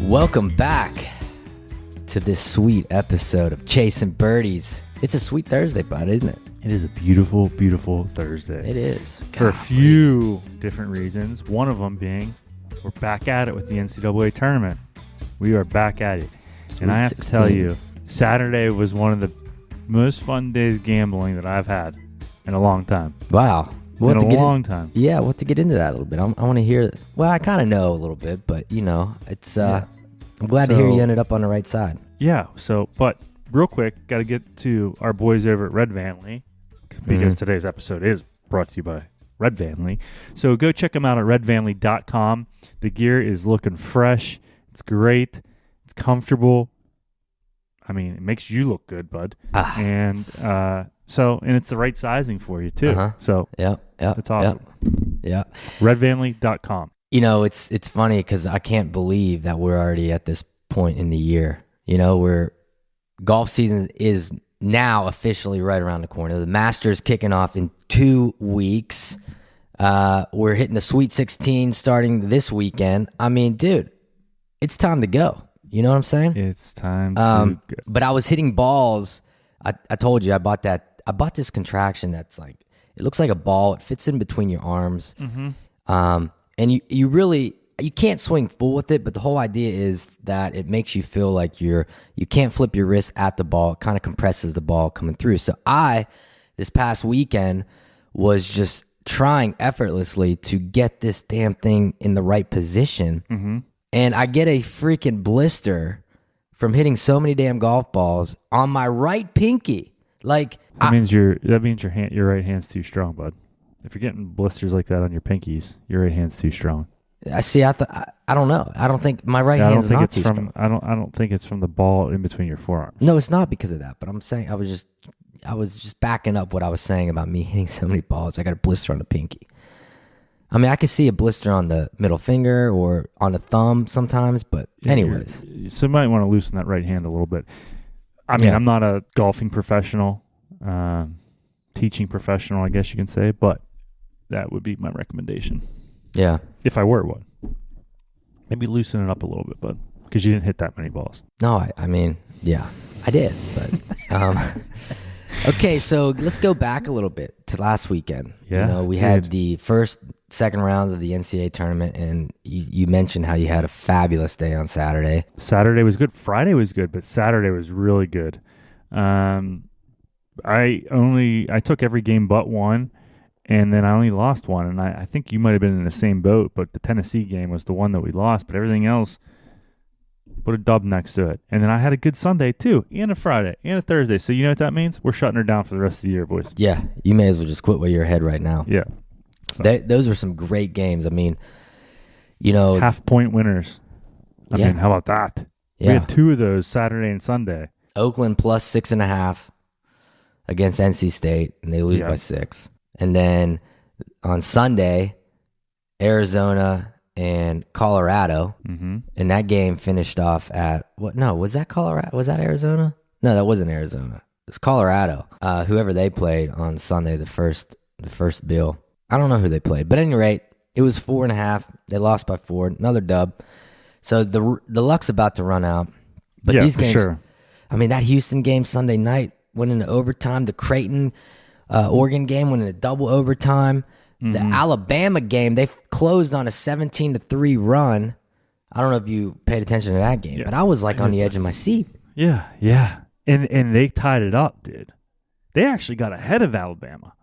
Welcome back to this sweet episode of Chasing Birdies. It's a sweet Thursday, bud, isn't it? It is a beautiful, beautiful Thursday. It is. For a few different reasons. One of them being we're back at it with the NCAA tournament. We are back at it. And I have to tell you, Saturday was one of the most fun days gambling that I've had in a long time. Wow. Long time. Yeah, we'll have to get into that a little bit. I want to hear. Well, I kind of know a little bit, but you know, it's. I'm glad to hear you ended up on the right side. Yeah. So, but real quick, got to get to our boys over at Red Vanley because today's episode is brought to you by Red Vanley. So go check them out at redvanley.com. The gear is looking fresh. It's great. It's comfortable. I mean, it makes you look good, bud. And and it's the right sizing for you too. So yeah, it's awesome. Yeah. Redvanley.com. You know, it's funny because I can't believe that we're already at this point in the year. You know, golf season is now officially right around the corner. The Masters kicking off in 2 weeks. We're hitting the Sweet 16 starting this weekend. I mean, dude, it's time to go. You know what I'm saying? It's time to go. But I was hitting balls. I told you I bought this contraction that's like, it looks like a ball. It fits in between your arms. And you can't swing full with it, but the whole idea is that it makes you feel like you can't flip your wrist at the ball. It kind of compresses the ball coming through. So this past weekend, was just trying effortlessly to get this damn thing in the right position. And I get a freaking blister from hitting so many damn golf balls on my right pinky. Like that means your right hand's too strong, bud. If you're getting blisters like that on your pinkies, your right hand's too strong. I see. I don't know. I don't think my right hand is not too strong. I don't think it's from the ball in between your forearms. No, it's not because of that. But I'm saying I was just backing up what I was saying about me hitting so many balls. I got a blister on the pinky. I mean, I could see a blister on the middle finger or on the thumb sometimes, but anyways. So you might want to loosen that right hand a little bit. I mean, I'm not a golfing professional, teaching professional, I guess you can say, but that would be my recommendation. Yeah. If I were one. Maybe loosen it up a little bit, bud, because you didn't hit that many balls. No, I mean, yeah, I did, but... Okay, so let's go back a little bit to last weekend. Yeah, you know, we had the second rounds of the NCAA tournament, and you mentioned how you had a fabulous day on Saturday. Saturday was good. Friday was good, but Saturday was really good. I took every game but one, and then I only lost one. And I think you might have been in the same boat, but the Tennessee game was the one that we lost. But everything else, put a dub next to it. And then I had a good Sunday, too, and a Friday, and a Thursday. So you know what that means? We're shutting her down for the rest of the year, boys. Yeah, you may as well just quit where you're ahead right now. Yeah. So. Those are some great games. I mean, you know. Half-point winners. I mean, how about that? Yeah. We had 2 of those Saturday and Sunday. Oakland plus 6.5 against NC State, and they lose by 6. And then on Sunday, Arizona and Colorado, and that game finished off at what? No, was that Colorado? Was that Arizona? No, that wasn't Arizona. It's Colorado. Whoever they played on Sunday, the first bill. I don't know who they played, but at any rate, it was 4.5. They lost by 4. Another dub. So the luck's about to run out. But these games, sure. I mean, that Houston game Sunday night went into overtime. The Creighton, Oregon game went into double overtime. The Alabama game, they closed on a 17-3 run. I don't know if you paid attention to that game, but I was like on the edge of my seat. Yeah. And they tied it up, dude. They actually got ahead of Alabama.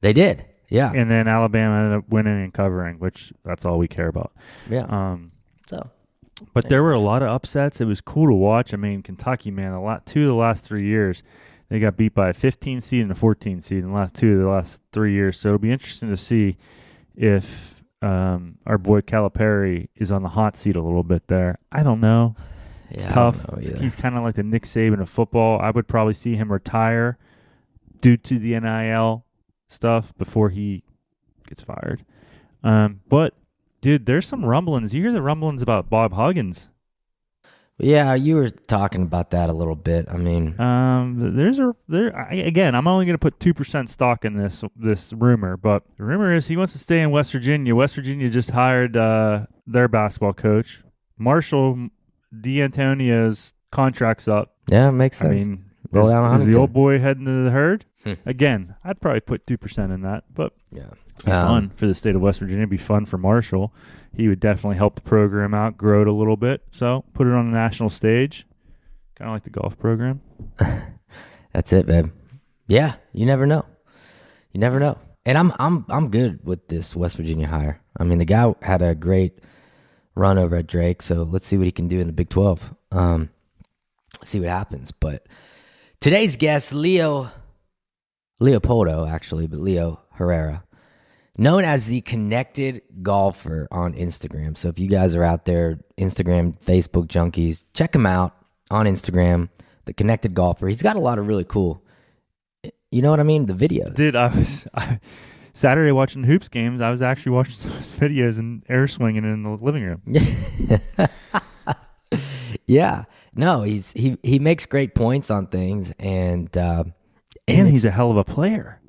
They did, yeah. And then Alabama ended up winning and covering, which that's all we care about. Yeah. But there were a lot of upsets. It was cool to watch. I mean, Kentucky, man, 2 of the last 3 years, they got beat by a 15 seed and a 14 seed in the last 2 of the last 3 years. So it'll be interesting to see if our boy Calipari is on the hot seat a little bit there. I don't know. It's tough. He's kind of like the Nick Saban of football. I would probably see him retire due to the NIL stuff before he gets fired. But, dude, there's some rumblings. You hear the rumblings about Bob Huggins. Yeah, you were talking about that a little bit. I mean, again, I'm only going to put 2% stock in this rumor, but the rumor is he wants to stay in West Virginia. West Virginia just hired their basketball coach. Marshall D'Antonio's contract's up. Yeah, it makes sense. I mean, Roll down is the Huntington. old boy heading to the herd? Again, I'd probably put 2% in that, but Yeah. be fun for the state of West Virginia. It'd be fun for Marshall. He would definitely help the program out, grow it a little bit. So put it on the national stage, kind of like the golf program. That's it, babe. Yeah, you never know. You never know. And I'm good with this West Virginia hire. I mean, the guy had a great run over at Drake, so let's see what he can do in the Big 12. See what happens. But today's guest, Leopoldo, actually, but Leo Herrera, known as the Connected Golfer on Instagram. So if you guys are out there, Instagram, Facebook junkies, check him out on Instagram, the Connected Golfer. He's got a lot of really cool, you know what I mean, the videos. Dude, Saturday watching hoops games, I was actually watching some of his videos and air swinging in the living room. Yeah. No, he makes great points on things, and he's a hell of a player.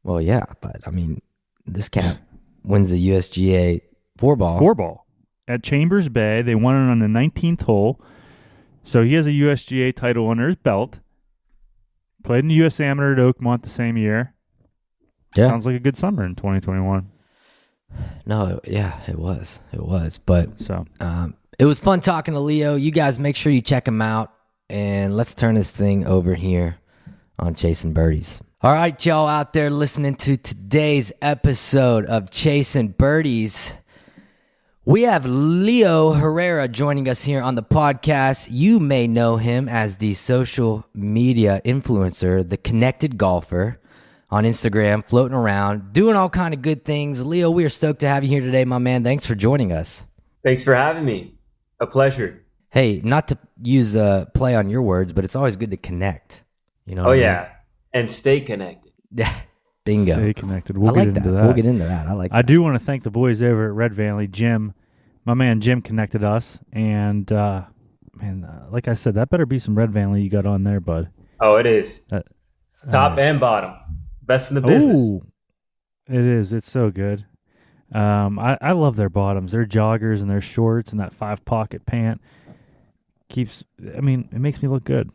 Well, yeah, but I mean, this cat wins the USGA four ball at Chambers Bay. They won it on the 19th hole, so he has a USGA title under his belt. Played in the U.S. Amateur at Oakmont the same year. Yeah, sounds like a good summer in 2021. No, yeah, it was, but so. It was fun talking to Leo. You guys make sure you check him out, and let's turn this thing over here on Chasing Birdies. All right, y'all out there listening to today's episode of Chasing Birdies. We have Leo Herrera joining us here on the podcast. You may know him as the social media influencer, the Connected Golfer on Instagram, floating around, doing all kind of good things. Leo, we are stoked to have you here today, my man. Thanks for joining us. Thanks for having me. A pleasure. Hey, not to use a play on your words, but it's always good to connect. You know? Oh, yeah. And stay connected. Yeah. Bingo. Stay connected. We'll get into that. We'll get into that. I like that. I do want to thank the boys over at Red Valley. Jim, my man Jim connected us. And, like I said, that better be some Red Valley you got on there, bud. Oh, it is. Top and bottom. Best in the business. It is. It's so good. I love their bottoms, their joggers and their shorts and that 5-pocket pant. It makes me look good.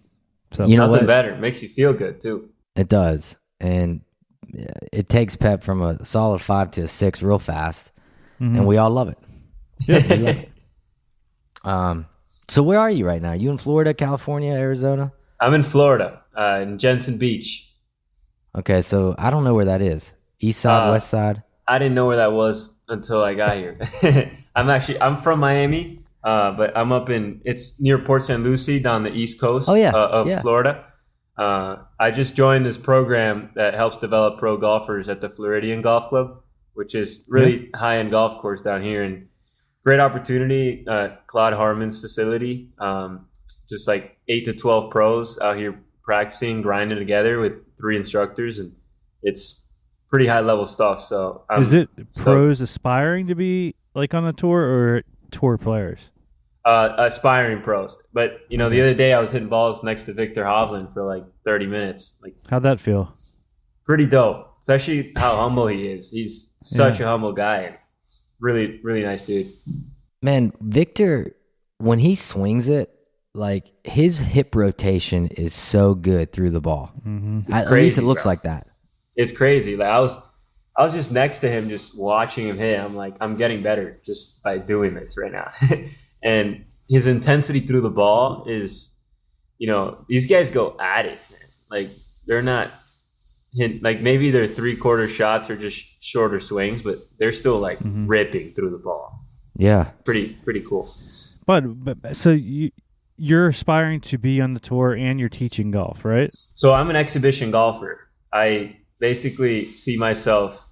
So you know nothing what? better. It makes you feel good too. It does. And it takes Pep from a solid 5 to a 6 real fast. And we all love it. Yeah. We love it. So where are you right now? Are you in Florida, California, Arizona? I'm in Florida, in Jensen Beach. Okay, so I don't know where that is. East side, west side? I didn't know where that was until I got here. I'm from Miami, but I'm it's near Port St. Lucie down the East Coast of Florida. I just joined this program that helps develop pro golfers at the Floridian Golf Club, which is really high-end golf course down here, and great opportunity. Claude Harmon's facility, just like 8 to 12 pros out here practicing, grinding together with 3 instructors, and it's pretty high-level stuff. So is it pros aspiring to be like on the tour or tour players? Aspiring pros. But, the other day I was hitting balls next to Victor Hovland for like 30 minutes. Like, how'd that feel? Pretty dope, especially how humble he is. He's such a humble guy. Really, really nice dude. Man, Victor, when he swings it, like his hip rotation is so good through the ball. Mm-hmm. At least it looks like that. It's crazy. Like I was just next to him, just watching him hit. I'm like, I'm getting better just by doing this right now. And his intensity through the ball is, these guys go at it, man. Like they're not like maybe their 3/4 shots are just shorter swings, but they're still like ripping through the ball. Yeah, pretty cool. But so you're aspiring to be on the tour and you're teaching golf, right? So I'm an exhibition golfer. I basically see myself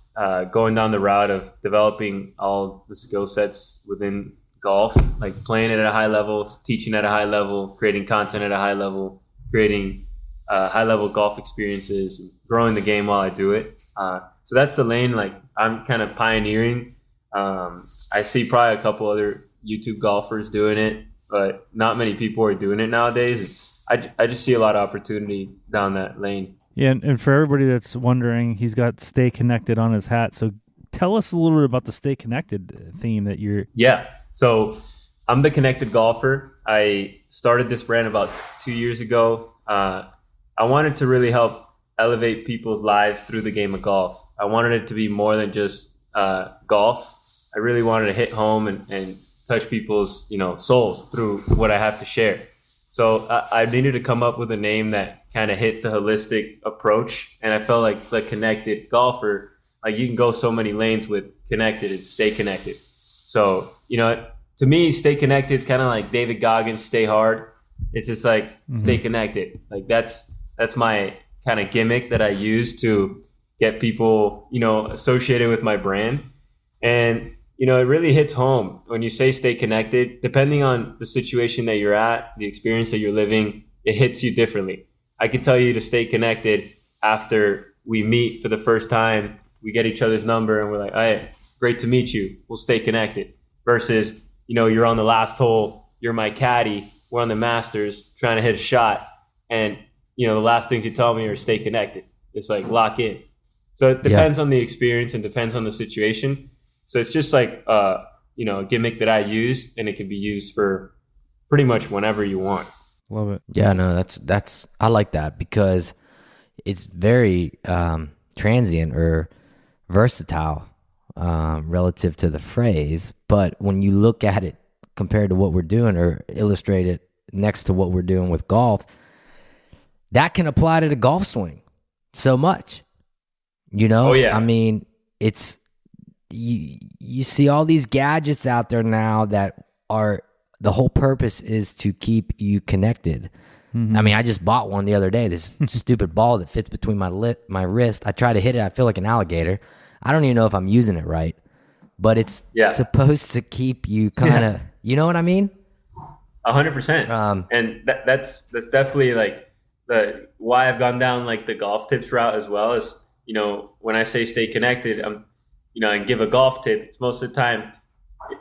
going down the route of developing all the skill sets within golf, like playing it at a high level, teaching at a high level, creating content at a high level, creating high level golf experiences, and growing the game while I do it. So that's the lane like I'm kind of pioneering. I see probably a couple other YouTube golfers doing it, but not many people are doing it nowadays. And I just see a lot of opportunity down that lane. Yeah, and for everybody that's wondering, he's got Stay Connected on his hat. So tell us a little bit about the Stay Connected theme that you're... Yeah, so I'm the Connected Golfer. I started this brand about 2 years ago. I wanted to really help elevate people's lives through the game of golf. I wanted it to be more than just golf. I really wanted to hit home and touch people's, souls through what I have to share. So I needed to come up with a name that kind of hit the holistic approach. And I felt like the connected golfer, like you can go so many lanes with connected and stay connected. So, to me, stay connected is kind of like David Goggins, stay hard. It's just like stay connected. Like that's my kind of gimmick that I use to get people, associated with my brand. And, it really hits home when you say stay connected. Depending on the situation that you're at, the experience that you're living, it hits you differently. I can tell you to stay connected after we meet for the first time. We get each other's number and we're like, hey, great to meet you. We'll stay connected. Versus, you're on the last hole. You're my caddy. We're on the Masters trying to hit a shot. And, the last things you tell me are stay connected. It's like lock in. So it depends on the experience and depends on the situation. So it's just like, a gimmick that I use, and it can be used for pretty much whenever you want. Love it. Yeah, no, that's I like that because it's very transient or versatile relative to the phrase. But when you look at it compared to what we're doing or illustrate it next to what we're doing with golf, that can apply to the golf swing so much. Oh, yeah. I mean, it's you see all these gadgets out there now that are the whole purpose is to keep you connected. I mean, I just bought one the other day, this stupid ball that fits between my wrist. I try to hit it, I feel like an alligator. I don't even know if I'm using it right, but it's supposed to keep you kind of, you know what I mean? 100%. And that's definitely like the why I've gone down like the golf tips route as well. Is when I say stay connected, and give a golf tip, it's most of the time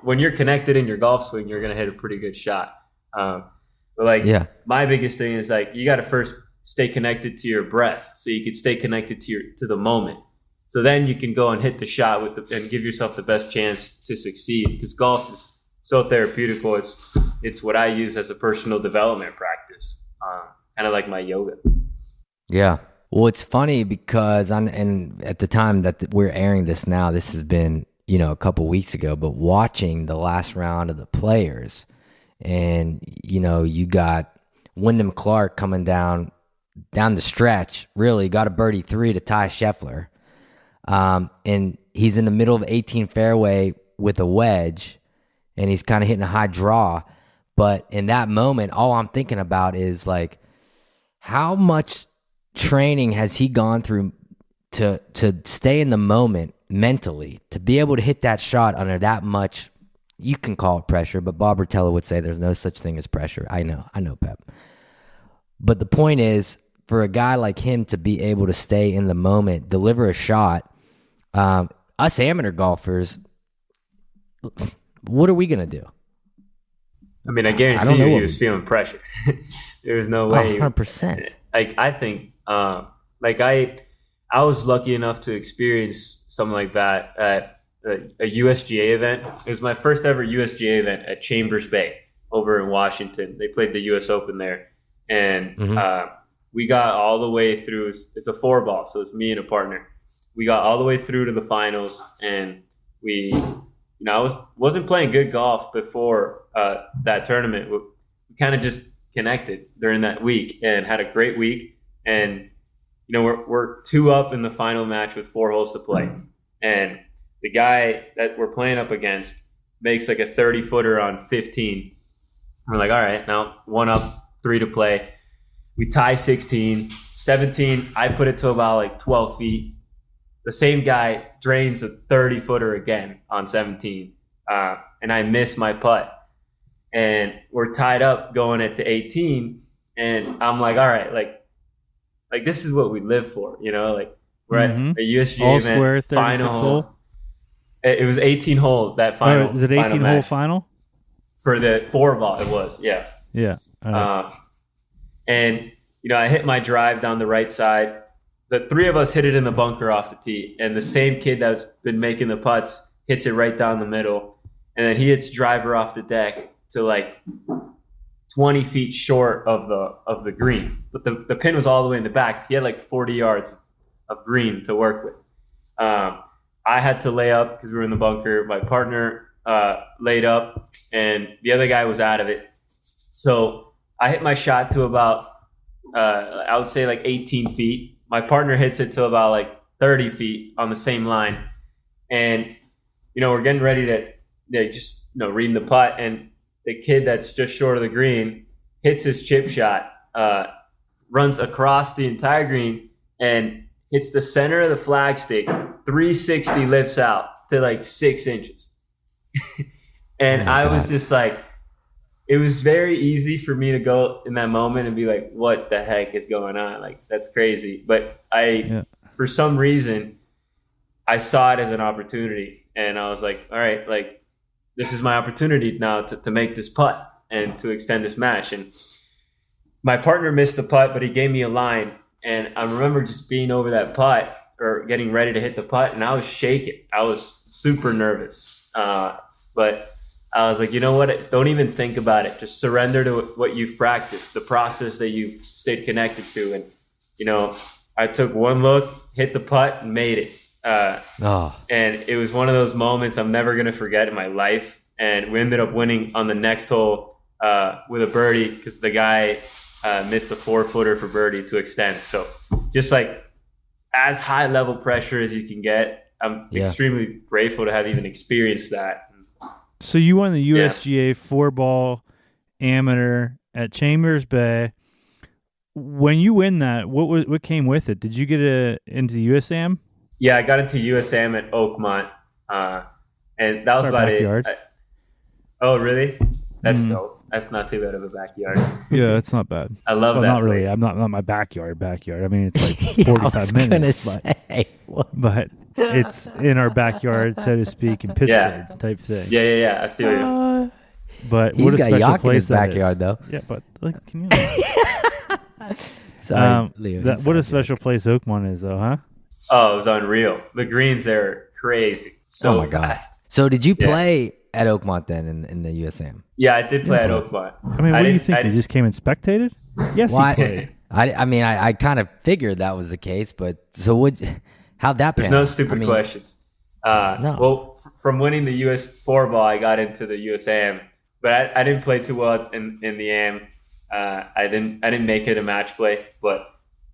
when you're connected in your golf swing, you're gonna hit a pretty good shot. My biggest thing is like you got to first stay connected to your breath, so you can stay connected to the moment. So then you can go and hit the shot and give yourself the best chance to succeed. Because golf is so therapeutical. It's what I use as a personal development practice, kind of like my yoga. Yeah. Well, it's funny because and at the time that we're airing this now, this has been, a couple weeks ago, but watching the last round of the Players and, you got Wyndham Clark coming down the stretch, really got a birdie 3 to tie Scheffler. And he's in the middle of 18 fairway with a wedge and he's kind of hitting a high draw. But in that moment, all I'm thinking about is like, how much training has he gone through to stay in the moment mentally, to be able to hit that shot under that much, you can call it pressure, but Bob Rotella would say there's no such thing as pressure. I know, Pep. But the point is, for a guy like him to be able to stay in the moment, deliver a shot, us amateur golfers, what are we going to do? I mean, I guarantee you he was feeling pressure. There was no way. 100%. I think, I was lucky enough to experience something like that at a USGA event. It was my first ever USGA event at Chambers Bay over in Washington. They played the US Open there. And we got all the way through. It's a 4-ball, so it's me and a partner. We got all the way through to the finals, and I wasn't playing good golf before that tournament. We kind of just connected during that week and had a great week. And we're 2 up in the final match with 4 holes to play, and the guy that we're playing up against makes like a 30-footer on 15. We're like, all right, now 1 up, 3 to play. We tie 16, 17. I put it to about like 12 feet. The same guy drains a 30-footer again on 17, and I miss my putt. And we're tied up going at the 18, and I'm like, all right, like this is what we live for, like we're at a USGA event, final hole. It was 18 hole, that final. Was it 18 hole final? For the 4-ball, it was, yeah. Yeah. And, I hit my drive down the right side. The 3 of us hit it in the bunker off the tee, and the same kid that's been making the putts hits it right down the middle, and then he hits driver off the deck to like 20 feet short of the green, but the pin was all the way in the back. He had like 40 yards of green to work with. I had to lay up because we were in the bunker. My partner laid up, and the other guy was out of it. So I hit my shot to about, I would say like 18 feet. My partner hits it to about like 30 feet on the same line. And, we're getting ready to just, reading the putt. And the kid that's just short of the green hits his chip shot, runs across the entire green and hits the center of the flagstick, 360 lips out to like 6 inches. And I was just like, it was very easy for me to go in that moment and be like, what the heck is going on? Like, that's crazy. But for some reason, I saw it as an opportunity. And I was like, all right, like, this is my opportunity now to make this putt and to extend this match. And my partner missed the putt, but he gave me a line. And I remember just being over that putt or getting ready to hit the putt, and I was shaking. I was super nervous. But I was like, you know what? Don't even think about it. Just surrender to what you've practiced, the process that you've stayed connected to. And, I took one look, hit the putt, and made it. And it was one of those moments I'm never going to forget in my life. And we ended up winning on the next hole with a birdie because the guy missed a 4-footer for birdie to extend. So just like as high level pressure as you can get, I'm extremely grateful to have even experienced that. So you won the USGA 4-ball amateur at Chambers Bay. When you win that, what came with it? Did you get into the USAM? Yeah, I got into USAM at Oakmont, and that was about backyard. it. Oh, really? That's dope. That's not too bad of a backyard. Yeah, it's not bad. I love that. Not place. really. I'm not my backyard. I mean, it's like 45 minutes. But it's in our backyard, so to speak, in Pittsburgh type thing. Yeah. I feel you. But he's what a got special Yak in place his backyard, is. though. Yeah, but like, can you? Sorry, Leo. What a special place Oakmont is, though, huh? Oh, it was unreal. The greens there are crazy. So my fast. God. So did you play at Oakmont then in the USAM? Yeah, I did play at Oakmont. I mean, what do you think? You just came and spectated? Yes, he played. I kind of figured that was the case, but so how'd that pan? There's no stupid questions. No. Well, from winning the US 4-ball, I got into the USAM, but I didn't play too well in the AM. I didn't make it a match play, but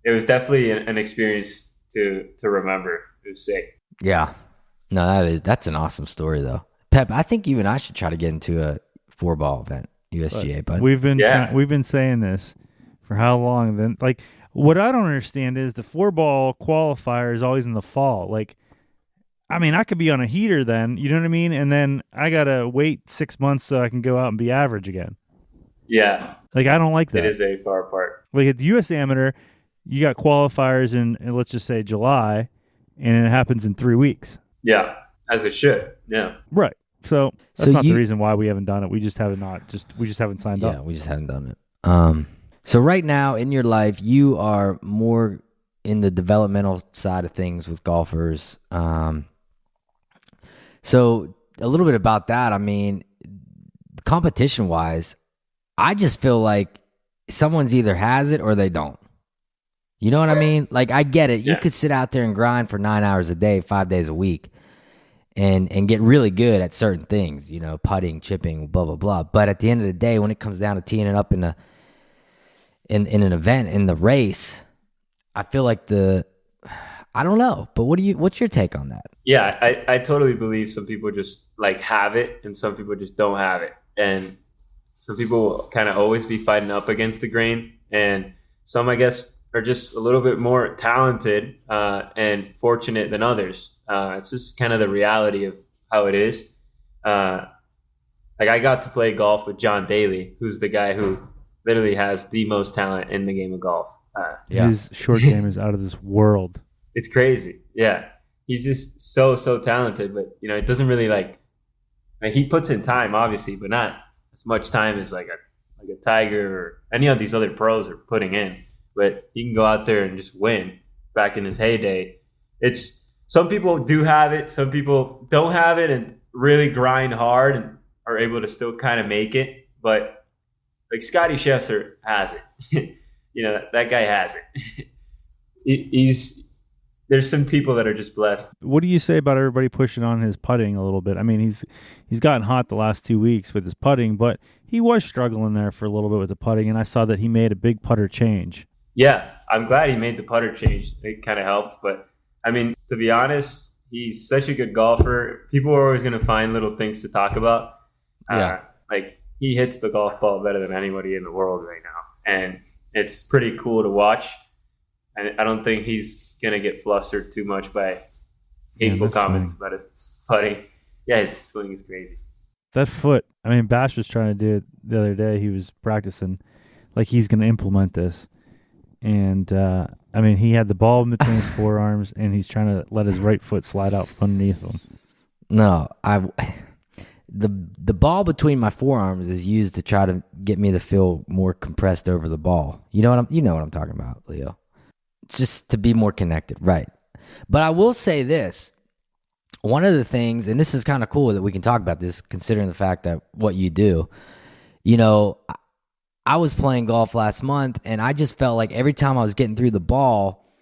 it was definitely an experience to remember. It was sick. Yeah. No, that's an awesome story though. Pep, I think you and I should try to get into a 4-ball event, USGA, bud. We've been saying this for how long then? Like, what I don't understand is the 4-ball qualifier is always in the fall. Like, I mean, I could be on a heater then, you know what I mean? And then I got to wait 6 months so I can go out and be average again. Yeah. Like, I don't like that. It is very far apart. Like, at the U.S. Amateur, you got qualifiers in let's just say July, and it happens in 3 weeks. Yeah, as it should. Yeah. Right. So that's not the reason why we haven't done it. We just haven't signed up. Yeah, we just haven't done it. So right now in your life, you are more in the developmental side of things with golfers. So a little bit about that. I mean, competition wise, I just feel like someone's either has it or they don't. You know what I mean? Like, I get it. You could sit out there and grind for 9 hours a day, 5 days a week, and get really good at certain things, putting, chipping, blah, blah, blah. But at the end of the day, when it comes down to teeing it up in an event, in the race, I feel like I don't know. But what's your take on that? Yeah, I totally believe some people just like have it and some people just don't have it. And some people will kind of always be fighting up against the grain. And some, I guess, are just a little bit more talented and fortunate than others. It's just kind of the reality of how it is. Like, I got to play golf with John Daly, who's the guy who literally has the most talent in the game of golf. His short game is out of this world. It's crazy. Yeah. He's just so talented, but it doesn't really like he puts in time, obviously, but not as much time as like a Tiger or any of these other pros are putting in. But he can go out there and just win. Back in his heyday, it's some people do have it, some people don't have it, and really grind hard and are able to still kind of make it. But Like Scotty Scheffler has it. That guy has it. There's some people that are just blessed. What do you say about everybody pushing on his putting a little bit? I mean, he's gotten hot the last 2 weeks with his putting, but he was struggling there for a little bit with the putting, and I saw that he made a big putter change. Yeah, I'm glad he made the putter change. It kind of helped, but I mean, to be honest, he's such a good golfer. People are always going to find little things to talk about. Like he hits the golf ball better than anybody in the world right now, and it's pretty cool to watch. And I don't think he's going to get flustered too much by hateful comments about his putting. Yeah, his swing is crazy. That foot, I mean, Bash was trying to do it the other day. He was practicing like he's going to implement this. And, I mean, he had the ball in between his forearms, and he's trying to let his right foot slide out from underneath him. No, the ball between my forearms is used to try to get me to feel more compressed over the ball. You know what I'm talking about, Leo. Just to be more connected, right? But I will say this. One of the things, and this is kind of cool that we can talk about this, considering the fact that what you do, I was playing golf last month, and I just felt like every time I was getting through the ball,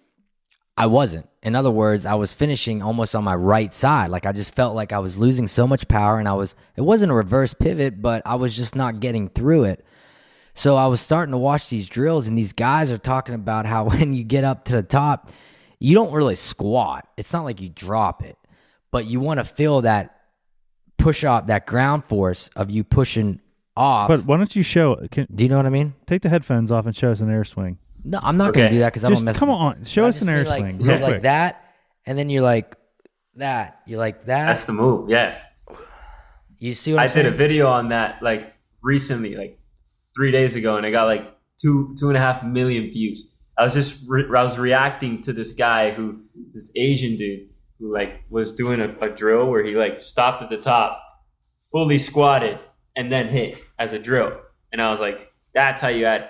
I wasn't. In other words, I was finishing almost on my right side. Like I just felt like I was losing so much power, and it wasn't a reverse pivot, but I was just not getting through it. So I was starting to watch these drills, and these guys are talking about how when you get up to the top, you don't really squat. It's not like you drop it, but you want to feel that push off, that ground force of you pushing off. But why don't you show? Do you know what I mean? Take the headphones off and show us an air swing. No, I'm not going to do that because I don't mess. Come on, show us an air swing. Real quick. Like that, and then you're like that. You're like that. That's the move. Yeah. You see what I'm saying? I did a video on that like recently, like 3 days ago, and I got like 2.5 million views. I was reacting to this Asian dude who like was doing a drill where he like stopped at the top, fully squatted, and then hit as a drill. And I was like, that's how you add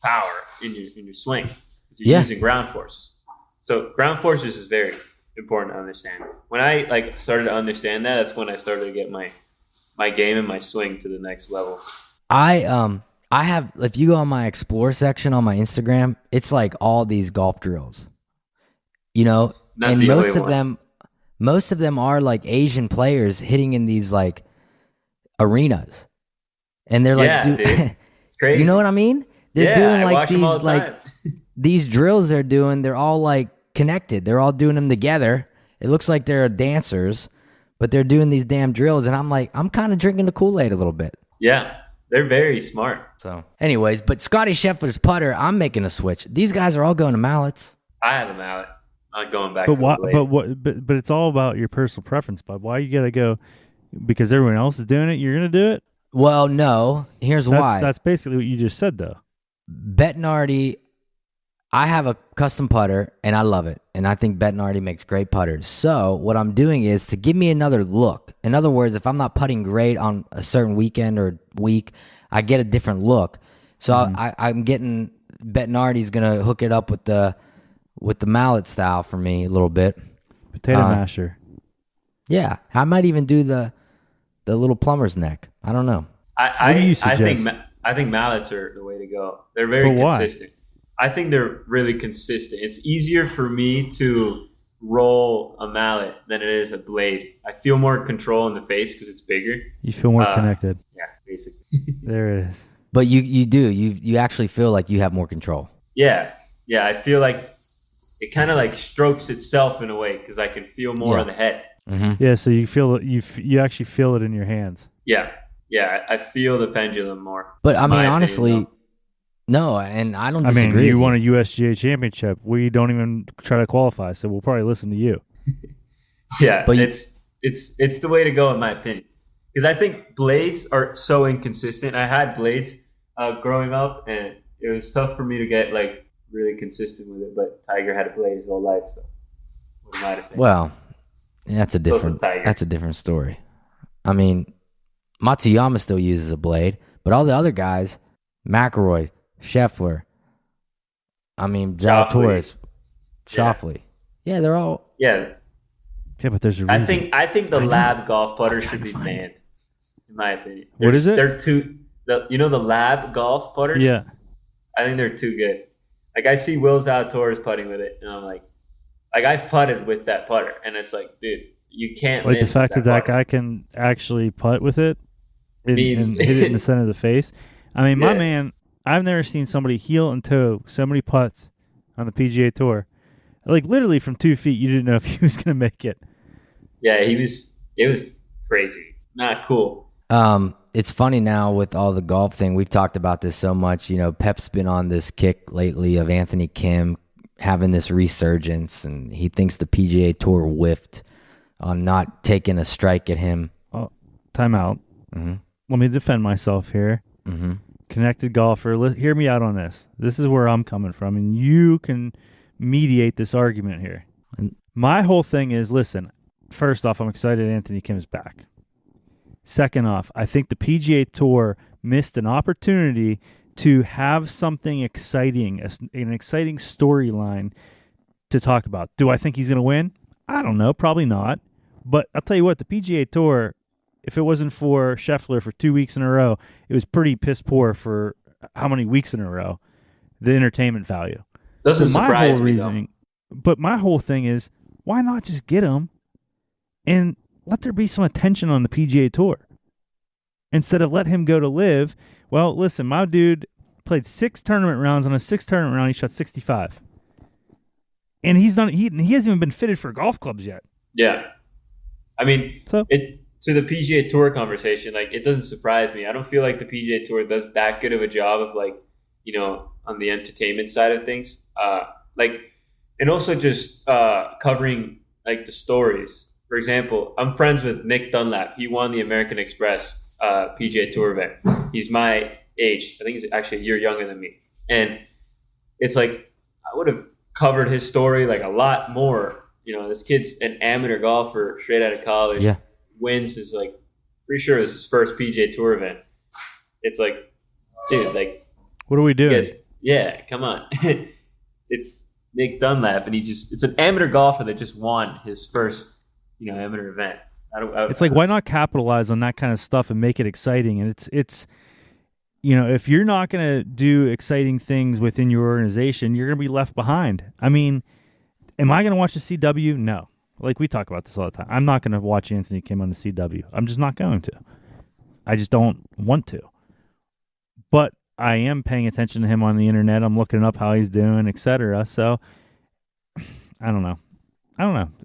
power in your swing. Because you're using ground force. So ground forces is very important to understand. When I like started to understand that, that's when I started to get my game and my swing to the next level. I have, if you go on my explore section on my Instagram, it's like all these golf drills, and most of them are like Asian players hitting in these like arenas, and they're like, dude, it's crazy. You know what I mean? They're doing like these like these drills they're doing. They're all like connected. They're all doing them together. It looks like they're dancers, but they're doing these damn drills, and I'm like, I'm kind of drinking the Kool-Aid a little bit. Yeah. They're very smart. So, anyways, but Scotty Scheffler's putter, I'm making a switch. These guys are all going to mallets. I have a mallet. I'm going back. But it's all about your personal preference. But why you gotta go? Because everyone else is doing it, you're gonna do it? Well, no. Here's why. That's basically what you just said, though. Bettinardi, I have a custom putter, and I love it. And I think Bettinardi makes great putters. So what I'm doing is to give me another look. In other words, if I'm not putting great on a certain weekend or week, I get a different look. So I'm getting Bettinardi's going to hook it up with the mallet style for me a little bit. Potato masher. Yeah. I might even do the little plumber's neck. I don't know. I think mallets are the way to go. They're very consistent. I think they're really consistent. It's easier for me to roll a mallet than it is a blade. I feel more control in the face because it's bigger. You feel more connected. Yeah, basically. There it is. But you actually feel like you have more control. Yeah. I feel like it kind of like strokes itself in a way because I can feel more of the head. Mm-hmm. Yeah, so you feel it. You actually feel it in your hands. Yeah. I feel the pendulum more. But I mean, honestly. No, and I don't disagree. I mean, you with won a USGA championship. We don't even try to qualify, so we'll probably listen to you. Yeah, but it's the way to go in my opinion. Because I think blades are so inconsistent. I had blades growing up, and it was tough for me to get like really consistent with it. But Tiger had a blade his whole life, so what am I to say? Well, that's a different story. I mean, Matsuyama still uses a blade, but all the other guys, McIlroy, Scheffler, Zalatoris, Schauffele. Yeah, they're all. Yeah. Yeah, but there's a reason. I think the lab golf putter should be banned, in my opinion. What is it? They're too the Lab golf putters. Yeah. I think they're too good. Like I see Will's Outdoors putting with it, and I'm like I've putted with that putter, and it's like, dude, you can't Like the miss fact with that putter. guy can actually putt with it and Means- hit it in the center of the face. I mean, my Yeah. man, I've never seen somebody heel and toe so many putts on the PGA Tour. Like literally from 2 feet, you didn't know if he was going to make it. Yeah, it was crazy. Not cool. It's funny now with all the golf thing. We've talked about this so much. You know, Pep's been on this kick lately of Anthony Kim having this resurgence, and he thinks the PGA Tour whiffed on not taking a strike at him. Oh, time out. Mm-hmm. Let me defend myself here. Mm-hmm. Connected golfer, hear me out on this. This is where I'm coming from, and you can mediate this argument here. My whole thing is, listen, first off, I'm excited Anthony Kim is back. Second off, I think the PGA Tour missed an opportunity to have something exciting, an exciting storyline to talk about. Do I think he's going to win? I don't know. Probably not. But I'll tell you what, the PGA Tour, if it wasn't for Scheffler for 2 weeks in a row, it was pretty piss poor for how many weeks in a row, the entertainment value. Doesn't So surprise me, though. But my whole thing is, why not just get him and let there be some attention on the PGA Tour instead of let him go to live? Well, listen, my dude played 6 tournament rounds. On a 6th tournament round, he shot 65. And he hasn't even been fitted for golf clubs yet. Yeah. I mean, So to the PGA Tour conversation, like, it doesn't surprise me. I don't feel like the PGA Tour does that good of a job of, like, on the entertainment side of things. And also just covering, like, the stories. For example, I'm friends with Nick Dunlap. He won the American Express PGA Tour event. He's my age. I think he's actually a year younger than me. And it's like, I would have covered his story, like, a lot more. This kid's an amateur golfer straight out of college. Yeah. Wins his, like, pretty sure it was his first PGA Tour event. It's like, dude, like, what are we doing? yeah, come on. It's Nick Dunlap, and it's an amateur golfer that just won his first, amateur event. It's like, why not capitalize on that kind of stuff and make it exciting? And it's if you're not going to do exciting things within your organization, you're going to be left behind. I mean, am I going to watch the CW? No. Like, we talk about this all the time. I'm not going to watch Anthony Kim on the CW. I'm just not going to. I just don't want to. But I am paying attention to him on the internet. I'm looking up how he's doing, etc. So, I don't know.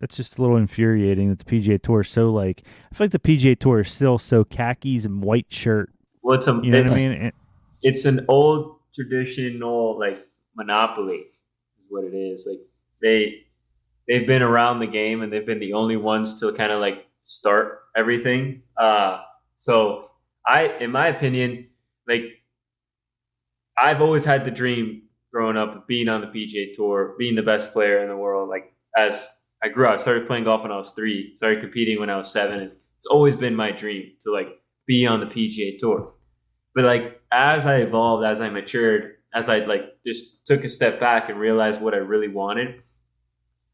It's just a little infuriating that the PGA Tour is so, like, I feel like the PGA Tour is still so khakis and white shirt. Well, You know what I mean? It's an old traditional, like, monopoly is what it is. Like, they've been around the game, and they've been the only ones to kind of, like, start everything. So in my opinion, like, I've always had the dream growing up of being on the PGA Tour, being the best player in the world. Like, as I grew up, I started playing golf when I was 3, started competing when I was 7. And it's always been my dream to, like, be on the PGA Tour. But, like, as I evolved, as I matured, as I, like, just took a step back and realized what I really wanted,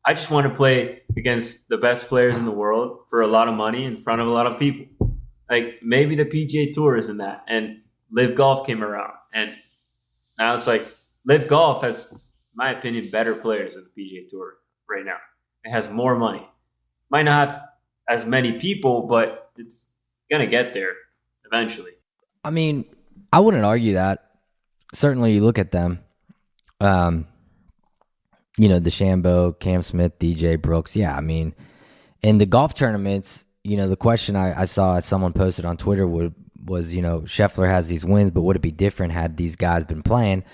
I just want to play against the best players in the world for a lot of money in front of a lot of people. Like, maybe the PGA Tour isn't that. And Live Golf came around. And now it's like Live Golf has, in my opinion, better players than the PGA Tour right now. It has more money. Might not have as many people, but it's going to get there eventually. I mean, I wouldn't argue that. Certainly, you look at them. DeChambeau, Cam Smith, DJ Brooks. Yeah, I mean, in the golf tournaments, the question I saw someone posted on Twitter was, Scheffler has these wins, but would it be different had these guys been playing?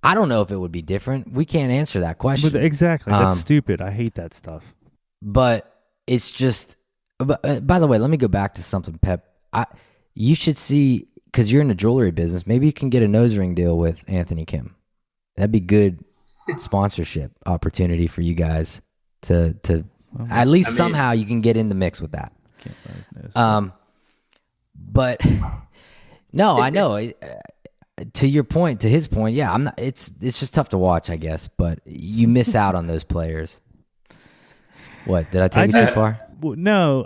I don't know if it would be different. We can't answer that question. But exactly. That's stupid. I hate that stuff. But it's just, by the way, let me go back to something, Pep. You should see, because you're in the jewelry business, maybe you can get a nose ring deal with Anthony Kim. That'd be good sponsorship opportunity for you guys to at least somehow you can get in the mix with that. Can't find his nose. But no, I know. To your point, to his point, yeah, I'm not. It's just tough to watch, I guess. But you miss out on those players. What did I take you too far? No,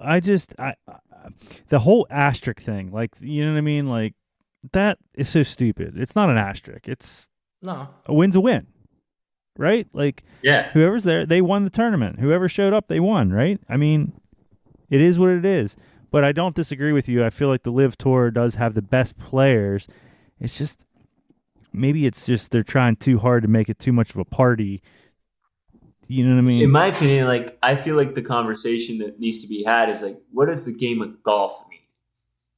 the whole asterisk thing, like, you know what I mean? Like, That is so stupid. It's not an asterisk. It's No. a win's a win, right? Like, Yeah. whoever's there, they won the tournament. Whoever showed up, they won, right? I mean, it is what it is. But I don't disagree with you. I feel like the Live Tour does have the best players. It's just, maybe it's just they're trying too hard to make it too much of a party. You know what I mean? In my opinion, like, I feel like the conversation that needs to be had is like, what does the game of golf mean?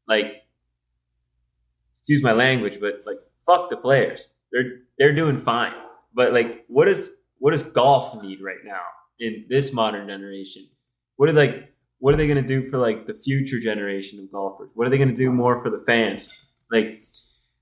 Like, excuse my language, but like, fuck the players. They're doing fine. But like, what does golf need right now in this modern generation? What are they going to do for like the future generation of golfers? What are they going to do more for the fans? Like,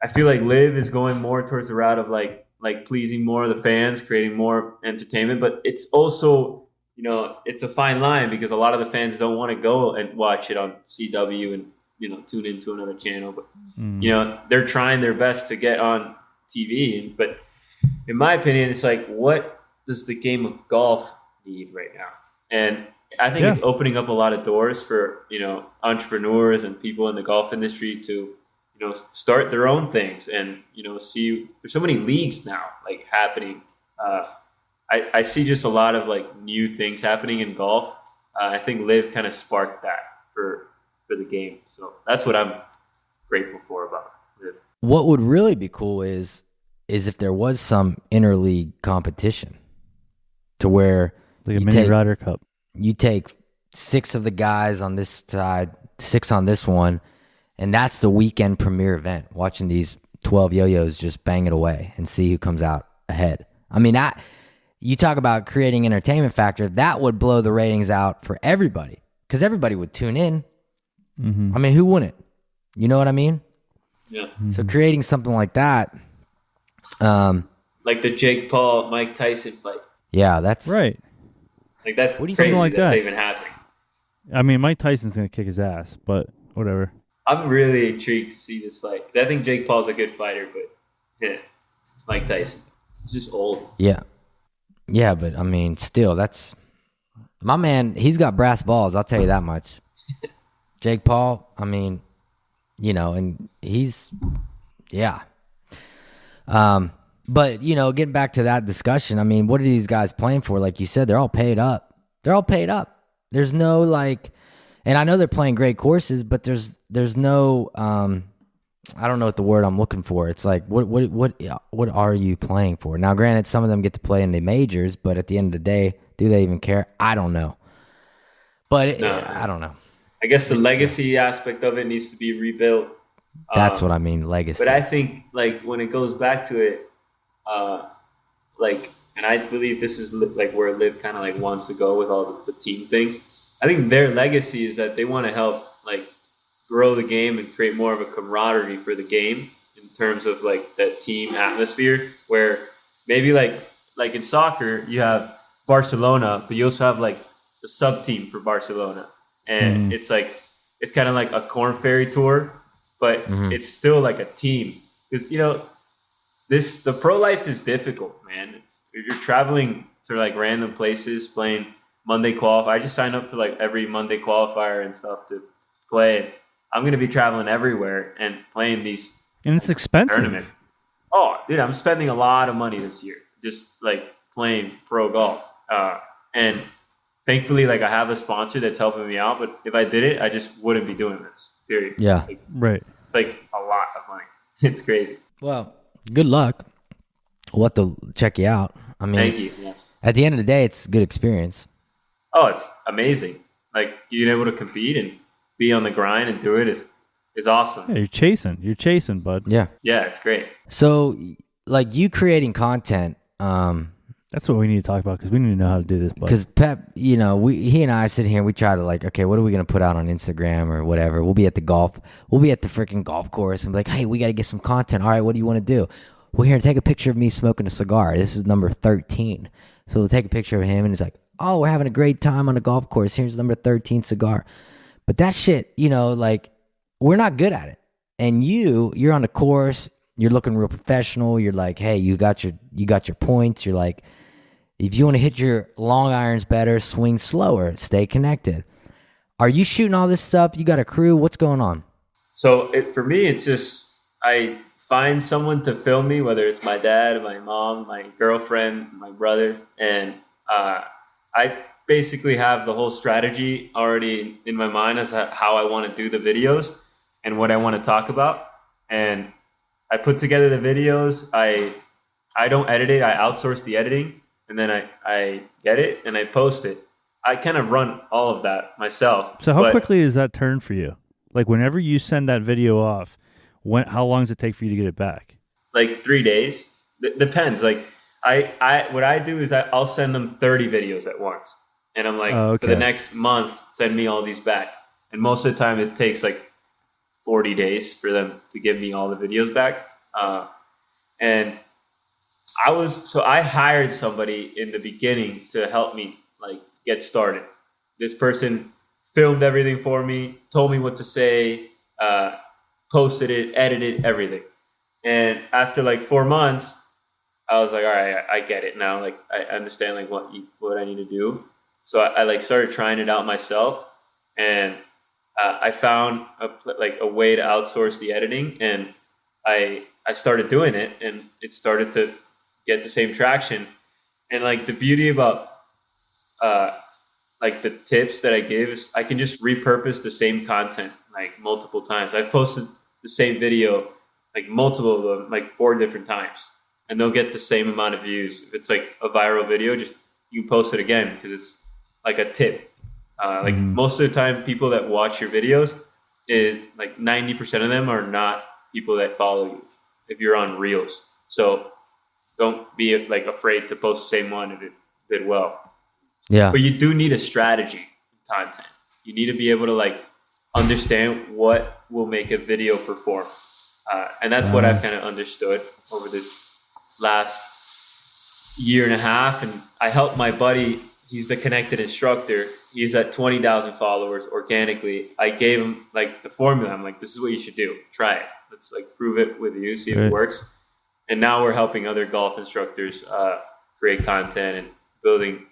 I feel like Live is going more towards the route of like pleasing more of the fans, creating more entertainment. But it's also, you know, it's a fine line because a lot of the fans don't want to go and watch it on CW and, you know, tune into another channel. But, you know, they're trying their best to get on TV. But in my opinion, it's like, what does the game of golf need right now? And I think it's opening up a lot of doors for, you know, entrepreneurs and people in the golf industry to, you know, start their own things and, you know, see there's so many leagues now like happening. I see just a lot of like new things happening in golf. I think Live kind of sparked that for the game. So that's what I'm grateful for about Live. What would really be cool is if there was some interleague competition to where Like a mini Ryder Cup. you take 6 of the guys on this side, 6 on this one, and that's the weekend premiere event, watching these 12 yo-yos just bang it away and see who comes out ahead. I mean, you talk about creating entertainment factor, that would blow the ratings out for everybody because everybody would tune in. I mean, who wouldn't? You know what I mean? Yeah. So creating something like that. Like the Jake Paul, Mike Tyson fight. Yeah, that's Right. Like that's What do you crazy think like that's that? even happening. I mean, Mike Tyson's going to kick his ass, but whatever. I'm really intrigued to see this fight. 'Cause I think Jake Paul's a good fighter, but yeah, it's Mike Tyson. He's just old. Yeah. Yeah, but I mean, still, that's my man. He's got brass balls. I'll tell you that much. Jake Paul, I mean, you know, and he's, yeah. But, you know, getting back to that discussion, I mean, what are these guys playing for? Like you said, they're all paid up. They're all paid up. There's no like, and I know they're playing great courses, but there's no, I don't know what the word I'm looking for. It's like, what are you playing for? Now, granted, some of them get to play in the majors, but at the end of the day, do they even care? I don't know. But I don't know. I guess the legacy aspect of it needs to be rebuilt. That's what I mean, legacy. But I think like when it goes back to it, like, and I believe this is like where Liv kind of like wants to go with all the team things. I think their legacy is that they want to help like grow the game and create more of a camaraderie for the game in terms of like that team atmosphere where maybe like in soccer you have Barcelona, but you also have like the sub team for Barcelona. And it's like, it's kind of like a Corn Ferry tour, but it's still like a team. Because, you know, the pro life is difficult, man. You're traveling to like random places, playing Monday qualifier. I just signed up for like every Monday qualifier and stuff to play. I'm going to be traveling everywhere and playing these. And it's expensive. Tournaments. Oh, dude, I'm spending a lot of money this year just like playing pro golf. And thankfully, like I have a sponsor that's helping me out. But if I did it, I just wouldn't be doing this. Period. Yeah. Like, Right. it's like a lot of money. It's crazy. Well, good luck. We'll have to check you out. I mean, Thank you. Yeah. at the end of the day, it's a good experience. Oh, it's amazing. Like being able to compete and be on the grind and do it is awesome. Yeah, you're chasing, bud. Yeah. Yeah, it's great. So, like you creating content, That's what we need to talk about because we need to know how to do this, bud. because Pep, you know, he and I sit here and we try to like, okay, what are we going to put out on Instagram or whatever? We'll be at the freaking golf course and be like, hey, we got to get some content. All right, what do you want to do? Well, here, take a picture of me smoking a cigar. This is number 13. So we'll take a picture of him and it's like, oh, we're having a great time on the golf course. Here's number 13 cigar. But that shit, you know, like we're not good at it. And you're on the course, you're looking real professional. You're like, hey, you got your points. You're like, if you want to hit your long irons better, swing slower, stay connected. Are you shooting all this stuff? You got a crew? What's going on? So for me, it's just I find someone to film me, whether it's my dad, my mom, my girlfriend, my brother, and I basically have the whole strategy already in my mind as how I want to do the videos and what I want to talk about. And I put together the videos. I don't edit it. I outsource the editing, and then I get it and I post it. I kind of run all of that myself. So how quickly does that turn for you? Like whenever you send that video off, how long does it take for you to get it back? Like 3 days. Depends. Like what I do is I'll send them 30 videos at once. And I'm like, for the next month, send me all these back. And most of the time it takes like 40 days for them to give me all the videos back. And I hired somebody in the beginning to help me like get started. This person filmed everything for me, told me what to say, posted it, edited everything. And after like 4 months, I was like, all right, I get it now. Like I understand like what I need to do. So I like started trying it out myself, and I found a way to outsource the editing, and I started doing it, and it started to get the same traction. And like the beauty about like the tips that I give is I can just repurpose the same content like multiple times. I've posted the same video like multiple of them, like 4 different times, and they'll get the same amount of views. If it's like a viral video, just you post it again because it's like a tip. Like most of the time, people that watch your videos, like 90% of them are not people that follow you if you're on Reels. So don't be like afraid to post the same one if it did well. Yeah. But you do need a strategy content. You need to be able to like understand what will make a video perform. And that's what I've kind of understood over this last year and a half. And I helped my buddy. He's the connected instructor. He's at 20,000 followers organically. I gave him like the formula. I'm like, this is what you should do. Try it. Let's like prove it with you, see if it works. And now we're helping other golf instructors create content and building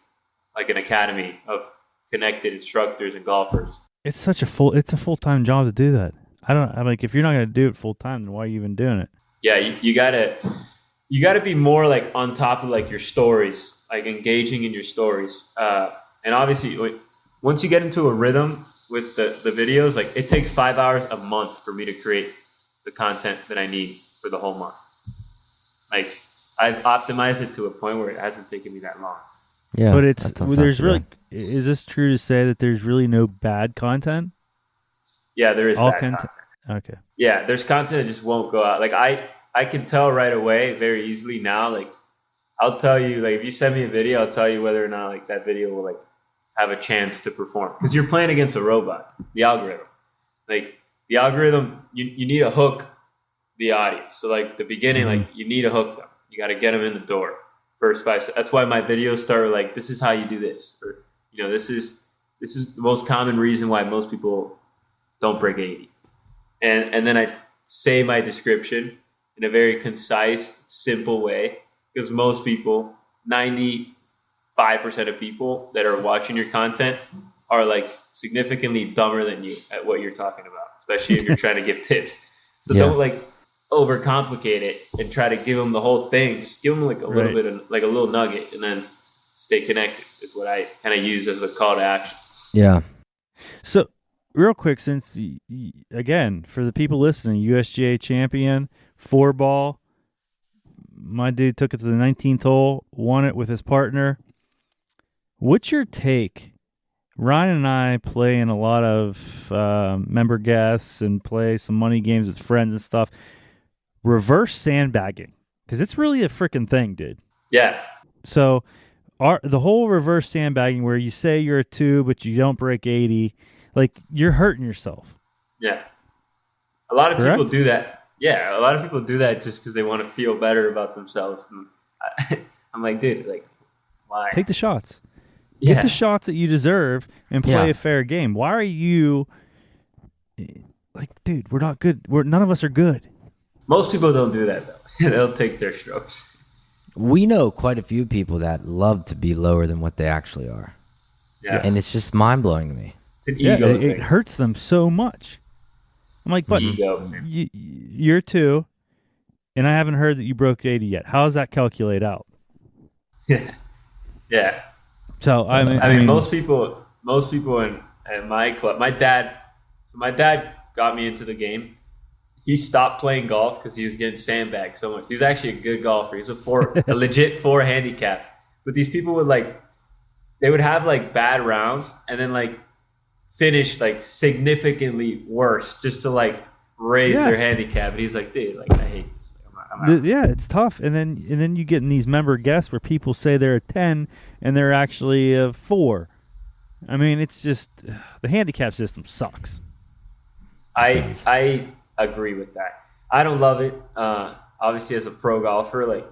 like an academy of connected instructors and golfers. It's a full-time job to do that. I'm like, if you're not going to do it full time, then why are you even doing it? Yeah, you gotta be more like on top of like your stories, like engaging in your stories. And obviously, once you get into a rhythm with the videos, like it takes 5 hours a month for me to create the content that I need for the whole month. Like I've optimized it to a point where it hasn't taken me that long. Yeah, but is this true to say that there's really no bad content? Yeah, there is all bad content. Okay. Yeah, there's content that just won't go out. Like I can tell right away very easily now. Like I'll tell you, like if you send me a video, I'll tell you whether or not like that video will like have a chance to perform, because you're playing against a robot, the algorithm. Like the algorithm, you need to hook the audience. So like the beginning, like you need to hook them. You got to get them in the door. First 5. That's why my videos start like, this is how you do this, or this is the most common reason why most people don't break 80. And then I say my description in a very concise, simple way, because most people, 95% of people that are watching your content are like significantly dumber than you at what you're talking about, especially if you're trying to give tips. So don't like overcomplicate it and try to give them the whole thing. Just give them like a little bit of like a little nugget, and then stay connected is what I kind of use as a call to action. Yeah. So real quick, since again, for the people listening, USGA champion, 4-ball, my dude took it to the 19th hole, won it with his partner. What's your take? Ryan and I play in a lot of member guests and play some money games with friends and stuff. Reverse sandbagging, because it's really a freaking thing, dude. Yeah. So the whole reverse sandbagging where you say you're a 2 but you don't break 80, like you're hurting yourself. Yeah. A lot of people do that. Yeah, a lot of people do that just because they want to feel better about themselves. I'm like, dude, like, why? Take the shots. Get the shots that you deserve and play a fair game. Why are you like, dude, we're not good. None of us are good. Most people don't do that, though. They'll take their strokes. We know quite a few people that love to be lower than what they actually are. Yeah. And it's just mind-blowing to me. It's an ego thing. It hurts them so much. I'm like, It's but ego. you're 2, and I haven't heard that you broke 80 yet. How does that calculate out? Yeah. So I mean, mean, most people in my club, my dad got me into the game. He stopped playing golf because he was getting sandbagged so much. He was actually a good golfer. He's a legit 4 handicap. But these people would they would have bad rounds and then finish significantly worse just to raise their handicap. And he's like, dude, I hate this. I'm out. Yeah, it's tough. And then you get in these member guests where people say they're a 10 and they're actually a 4. I mean, it's just the handicap system sucks. I agree with that. I don't love it. Obviously, as a pro golfer,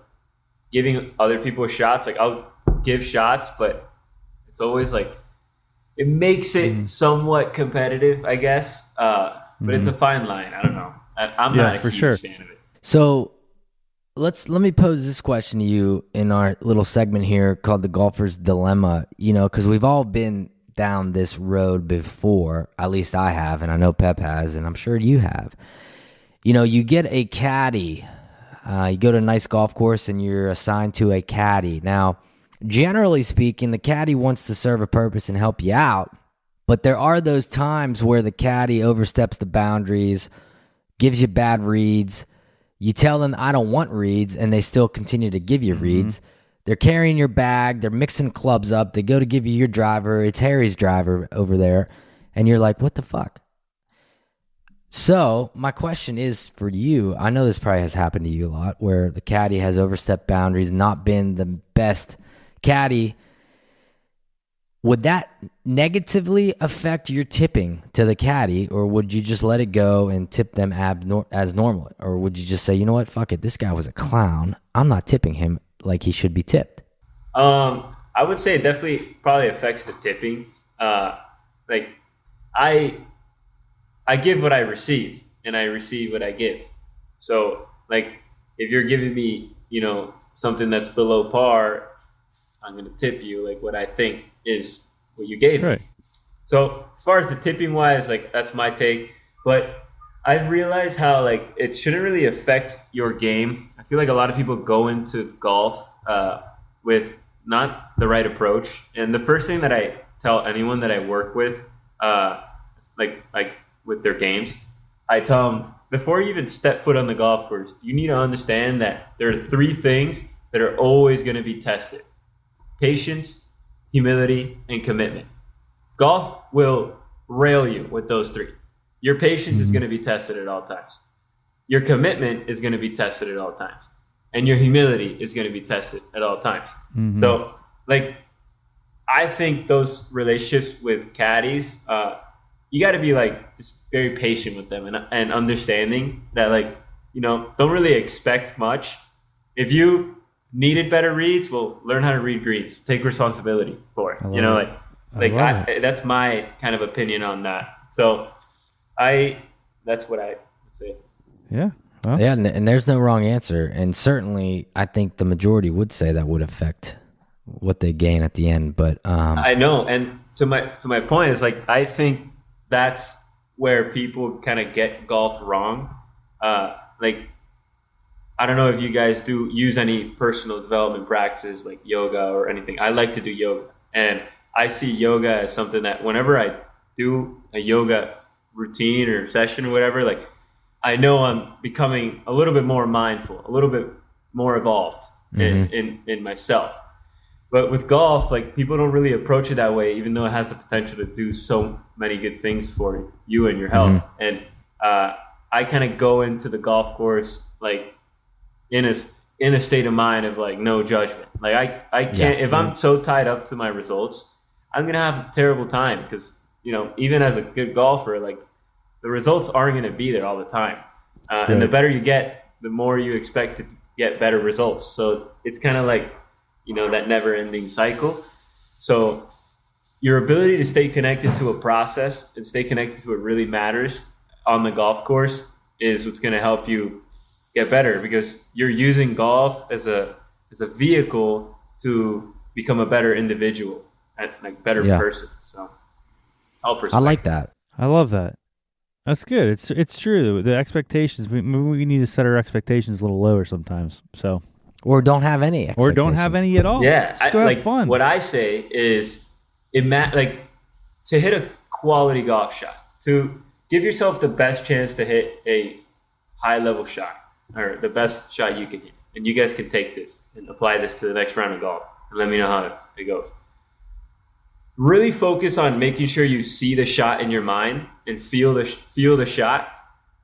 giving other people shots, I'll give shots, but it's always it makes it somewhat competitive, I guess. But it's a fine line. I don't know. I'm not a huge fan of it. So let me pose this question to you in our little segment here called the Golfer's Dilemma. Because we've all been down this road before. At least I have, and I know Pep has, and I'm sure you have. You get a caddy. You go to a nice golf course and you're assigned to a caddy. Now, generally speaking, the caddy wants to serve a purpose and help you out, but there are those times where the caddy oversteps the boundaries, gives you bad reads. You tell them, I don't want reads, and they still continue to give you reads. They're carrying your bag. They're mixing clubs up. They go to give you your driver. It's Harry's driver over there, and you're like, what the fuck? So my question is for you, I know this probably has happened to you a lot, where the caddy has overstepped boundaries, not been the best caddy. Would that negatively affect your tipping to the caddy, or would you just let it go and tip them as normal? Or would you just say, you know what, fuck it, this guy was a clown. I'm not tipping him like he should be tipped? I would say it definitely probably affects the tipping. I give what I receive, and I receive what I give. So, if you're giving me, something that's below par, I'm going to tip you what I think is what you gave me. So, as far as the tipping wise, that's my take. But I've realized how it shouldn't really affect your game. I feel like a lot of people go into golf with not the right approach. And the first thing that I tell anyone that I work with, with their games, I tell them, before you even step foot on the golf course, you need to understand that there are 3 things that are always going to be tested: patience, humility, and commitment. Golf will rail you with those 3. Your patience is going to be tested at all times. Your commitment is going to be tested at all times. And your humility is going to be tested at all times. So, I think those relationships with caddies, you got to be just very patient with them and understanding that don't really expect much. If you needed better reads, well, learn how to read greens. Take responsibility for it. That's my kind of opinion on that. So that's what I would say. Yeah. Well. Yeah, and there's no wrong answer. And certainly I think the majority would say that would affect what they gain at the end. But I know. And to my point is I think that's where people kind of get golf wrong. I don't know if you guys do use any personal development practices like yoga or anything. I like to do yoga, and I see yoga as something that whenever I do a yoga routine or session or whatever, I know I'm becoming a little bit more mindful, a little bit more evolved in myself. But with golf, people don't really approach it that way, even though it has the potential to do so many good things for you and your health. And I kind of go into the golf course in a state of mind of no judgment. I can't if I'm so tied up to my results, I'm gonna have a terrible time because even as a good golfer, the results aren't gonna be there all the time. And the better you get, the more you expect to get better results. So it's kind of that never-ending cycle. So your ability to stay connected to a process and stay connected to what really matters on the golf course is what's going to help you get better, because you're using golf as a vehicle to become a better individual and better person. So I like that. I love that. That's good. It's true. The expectations. We need to set our expectations a little lower sometimes. So, or don't have any, or don't have any at all. Yeah, Just go have fun. What I say is, like to hit a quality golf shot, to give yourself the best chance to hit a high level shot or the best shot you can hit. And you guys can take this and apply this to the next round of golf and let me know how it goes. Really focus on making sure you see the shot in your mind and feel the shot.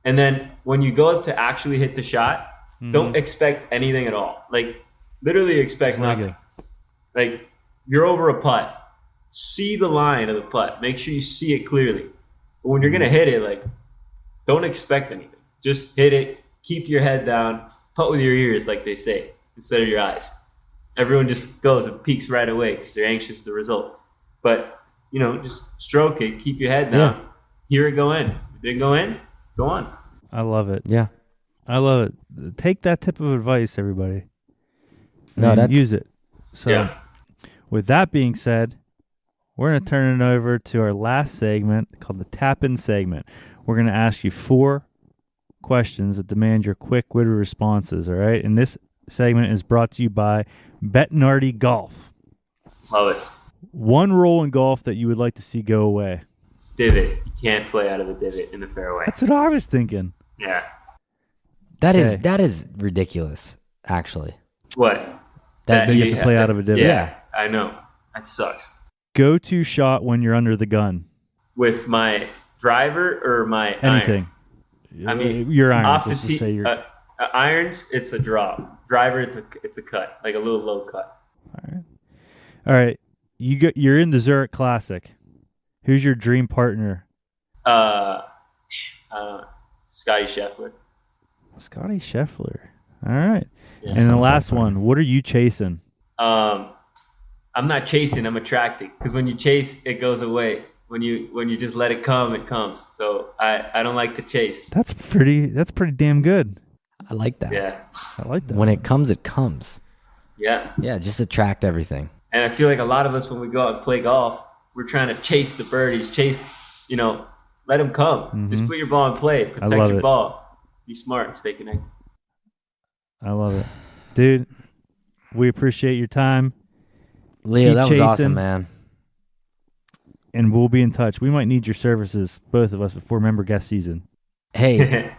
And then when you go up to actually hit the shot, don't expect anything at all. Like literally expect nothing. Like you're over a putt. See the line of the putt. Make sure you see it clearly. But when you're going to hit it, like don't expect anything. Just hit it. Keep your head down. Putt with your ears, like they say, instead of your eyes. Everyone just goes and peeks right away because they're anxious to the result. But, just stroke it. Keep your head down. Yeah. Hear it go in. If it didn't go in, go on. I love it. Yeah. I love it. Take that tip of advice, everybody. Use it. So, with that being said, we're going to turn it over to our last segment called the Tap-In segment. We're going to ask you 4 questions that demand your quick-witted responses, all right? And this segment is brought to you by Bettinardi Golf. Love it. One rule in golf that you would like to see go away. Divot. You can't play out of the divot in the fairway. That's what I was thinking. Yeah. That is ridiculous, actually. What? That you have to play out of a divot. Yeah, I know. That sucks. Go-to shot when you're under the gun. With my driver or my anything. Iron? I mean, your irons. Off the tee. Irons, it's a draw. Driver, it's a cut, like a little low cut. All right. You're in the Zurich Classic. Who's your dream partner? Scotty Scheffler. Scotty Scheffler. All right. Yeah, and the last one. What are you chasing? I'm not chasing. I'm attracting. Because when you chase, it goes away. When you just let it come, it comes. So I don't like to chase. That's pretty damn good. I like that. Yeah. I like that. When it comes, it comes. Yeah. Yeah, just attract everything. And I feel like a lot of us, when we go out and play golf, we're trying to chase the birdies, let them come. Mm-hmm. Just put your ball in play. Protect your ball. Be smart and stay connected. I love it. Dude, we appreciate your time. Leo, that was awesome, man. And we'll be in touch. We might need your services, both of us, before member guest season. Hey.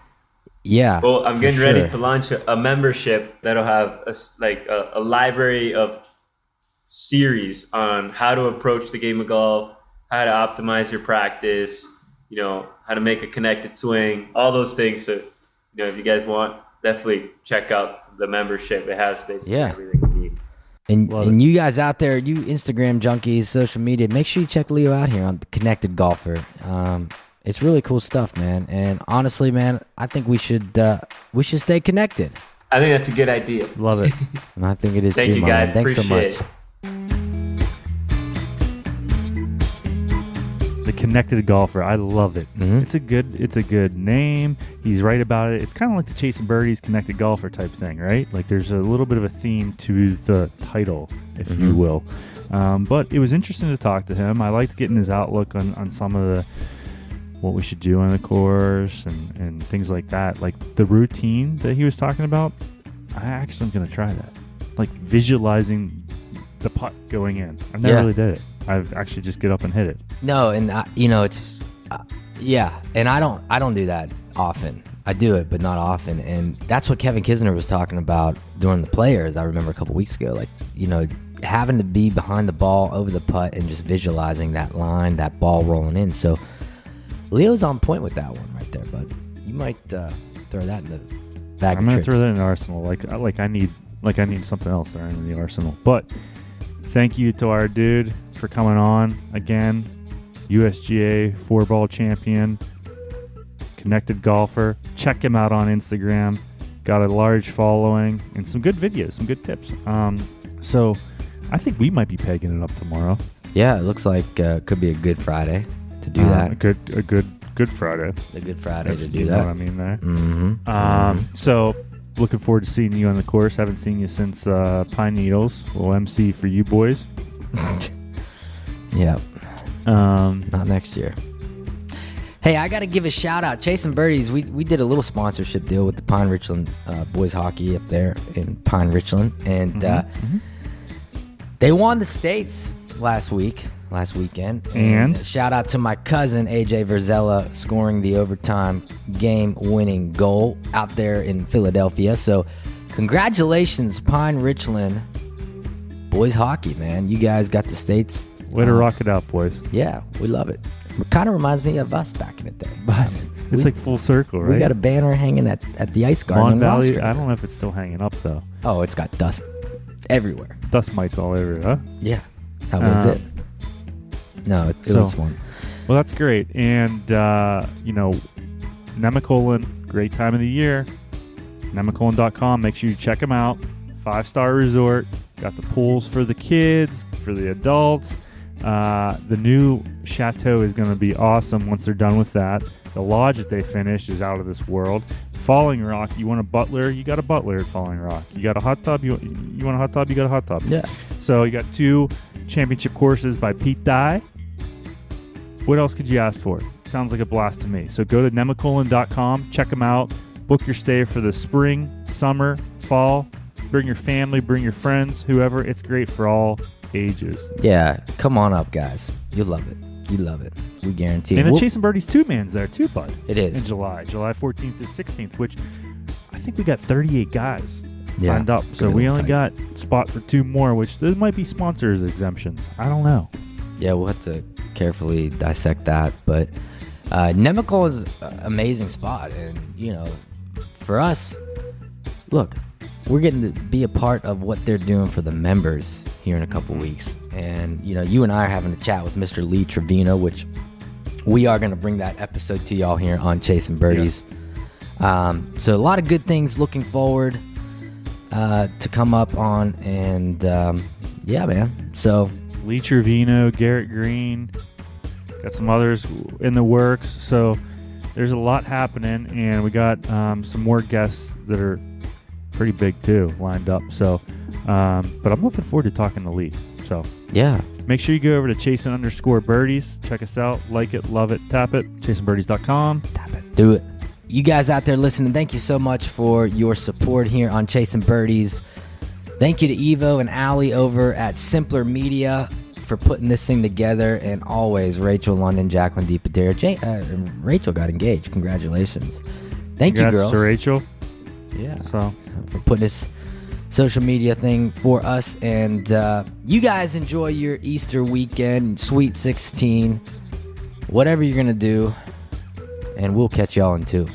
Yeah. Well, I'm getting ready to launch a membership that'll have a library of series on how to approach the game of golf, how to optimize your practice, how to make a connected swing, all those things. So, if you guys want, definitely check out the membership. It has basically everything you need. And you guys out there, you Instagram junkies, social media, make sure you check Leo out here on the Connected Golfer. It's really cool stuff, man. And honestly, man, I think we should stay connected. I think that's a good idea. Love it. And I think it is Thank too, you guys. Thanks so much. It. The Connected Golfer. I love it. Mm-hmm. It's a good name. He's right about it. It's kind of like the Chasing Birdies Connected Golfer type thing, right? Like there's a little bit of a theme to the title, if you will. But it was interesting to talk to him. I liked getting his outlook on some of what we should do on the course and things like that. Like the routine that he was talking about, I actually am going to try that. Like visualizing the putt going in. I've never really did it. I've actually just get up and hit it. No, and it's and I don't do that often. I do it, but not often. And that's what Kevin Kisner was talking about during the Players. I remember a couple weeks ago, like having to be behind the ball over the putt and just visualizing that line, that ball rolling in. So Leo's on point with that one right there, bud. You might throw that in the bag. I'm gonna throw that in the arsenal. Like I need something else there in the arsenal. But thank you to our dude for coming on again. USGA 4-ball champion, Connected Golfer. Check him out on Instagram. Got a large following and some good videos, some good tips. So I think we might be pegging it up tomorrow. Yeah, it looks like could be a good Friday to do that. A good Friday. A good Friday to do you that. Know what I mean there. Mm-hmm. So looking forward to seeing you on the course. Haven't seen you since Pine Needles. We'll MC for you boys. Yep. Not next year. Hey, I got to give a shout out. Chasing Birdies, we did a little sponsorship deal with the Pine Richland boys hockey up there in Pine Richland. And they won the States last weekend. And shout out to my cousin, AJ Verzella, scoring the overtime game-winning goal out there in Philadelphia. So congratulations, Pine Richland boys hockey, man. You guys got the States. Way to rock it out, boys. Yeah, we love it. It kind of reminds me of us back in the day. But it's like full circle, right? We got a banner hanging at the Ice Garden. Mon Valley, I don't know if it's still hanging up, though. Oh, it's got dust everywhere. Dust mites all over it, huh? Yeah, that was it. No, it was fun. Well, that's great. And, Nemacolin, great time of the year. Nemacolin.com. Make sure you check them out. 5-star resort. Got the pools for the kids, for the adults. The new chateau is going to be awesome once they're done with that. The lodge that they finished is out of this world. Falling Rock, you want a butler? You got a butler at Falling Rock. You got a hot tub? You want a hot tub? You got a hot tub. Yeah. So you got 2 championship courses by Pete Dye. What else could you ask for? Sounds like a blast to me. So go to nemacolin.com, check them out, book your stay for the spring, summer, fall. Bring your family, bring your friends, whoever. It's great for all ages. Yeah, come on up, guys. You'll love it. You love it. We guarantee. And the Chasing Birdies 2-man's there too, bud. It is. In July 14th to 16th, which I think we got 38 guys signed up. So we only got spot for 2 more, which there might be sponsors exemptions. I don't know. Yeah, we'll have to carefully dissect that. But Nemacolin is an amazing spot. And, for us, look, we're getting to be a part of what they're doing for the members here in a couple weeks. And, you and I are having a chat with Mr. Lee Trevino, which we are going to bring that episode to y'all here on Chasing Birdies. Yeah. So a lot of good things looking forward to come up on. And, yeah, man. So Lee Trevino, Garrett Green, got some others in the works. So there's a lot happening. And we got some more guests that are pretty big too lined up. So but I'm looking forward to talking to Lee. So yeah, make sure you go over to Chasing_Birdies. Check us out, like it, love it, tap it. ChasingBirdies.com. Tap it, do it. You guys out there listening, thank you so much for your support here on Chasing Birdies. Thank you to Evo and Allie over at Simpler Media for putting this thing together, and always Rachel London, Jacqueline DiPatera. Rachel got engaged. Congratulations. Thank you, girls. To Rachel. Yeah. So for putting this social media thing for us. And you guys enjoy your Easter weekend, Sweet 16, whatever you're going to do. And we'll catch y'all in 2.